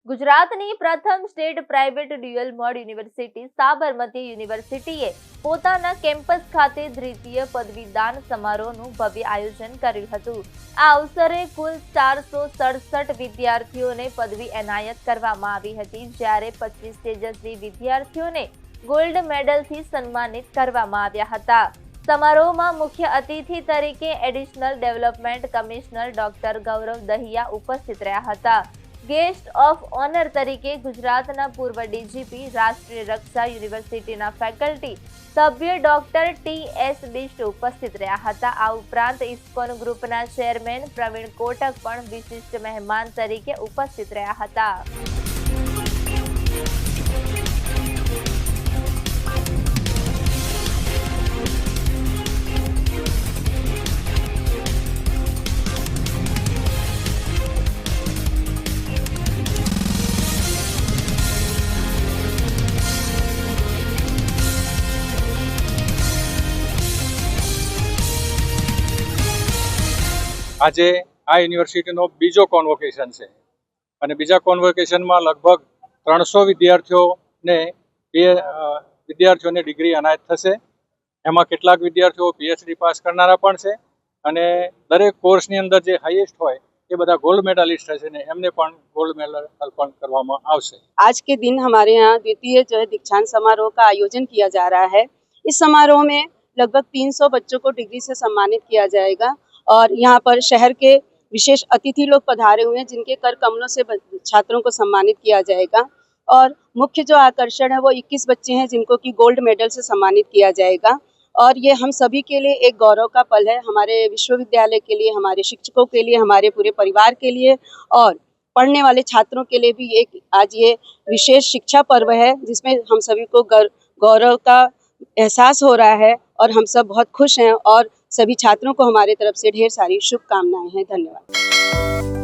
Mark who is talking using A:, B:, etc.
A: ગુજરાતની પ્રથમ state private dual mode university Sabarmati યુનિવર્સિટીએ પોતાના કેમ્પસ ખાતે દ્વિતીય પદવીદાન સમારોહનું ભવ્ય આયોજન કર્યું હતું। આ અવસરે કુલ 467 વિદ્યાર્થીઓને પદવી એનાયત કરવામાં આવી હતી, જ્યારે 25 તેજસ્વી વિદ્યાર્થીઓને ગોલ્ડ મેડલથી સન્માનિત કરવામાં આવ્યા હતા। સમારોહમાં મુખ્ય અતિથિ તરીકે એડિશનલ ડેવલપમેન્ટ કમિશનર ડોક્ટર ગૌરવ દહિયા ઉપસ્થિત રહ્યા હતા। गेस्ट ऑफ ऑनर तरीके गुजरातना पूर्व डीजीपी राष्ट्रीय रक्षा यूनिवर्सिटीना फैकल्टी सभ्य डॉक्टर टी.एस. बिष्ट उपस्थित रह्या हता। आ उपरांत इस्कोन ग्रुपना चेरमेन प्रवीण कोटक पण विशिष्ट मेहमान तरीके उपस्थित रह्या हता।
B: આજે આ યુનિવર્સિટીનો બીજો કોન્વોકેશન છે અને બીજા કોન્વોકેશનમાં લગભગ 300 વિદ્યાર્થીઓને ડિગ્રી એનાયત થશે। એમાં કેટલાક વિદ્યાર્થીઓ પીએચડી પાસ કરનારા પણ છે અને દરેક કોર્સની અંદર જે હાઈએસ્ટ હોય એ બધા गोल्ड मेडलिस्ट હશે ને એમને પણ गोल्ड मेडल અર્પણ કરવામાં આવશે।
C: आज के दिन हमारे यहाँ द्वितीय जो है दीक्षांत समारोह का आयोजन किया जा रहा है। इस समारोह में लगभग 300 बच्चों को डिग्री से सम्मानित किया जाएगा और यहाँ पर शहर के विशेष अतिथि लोग पधारे हुए हैं, जिनके कर कमलों से छात्रों को सम्मानित किया जाएगा। और मुख्य जो आकर्षण है वो 21 बच्चे हैं जिनको कि गोल्ड मेडल से सम्मानित किया जाएगा। और ये हम सभी के लिए एक गौरव का पल है, हमारे विश्वविद्यालय के लिए, हमारे शिक्षकों के लिए, हमारे पूरे परिवार के लिए और पढ़ने वाले छात्रों के लिए भी एक आज ये विशेष शिक्षा पर्व है, जिसमें हम सभी को गौरव का एहसास हो रहा है और हम सब बहुत खुश हैं और सभी छात्रों को हमारे तरफ से ढेर सारी शुभकामनाएं हैं। धन्यवाद।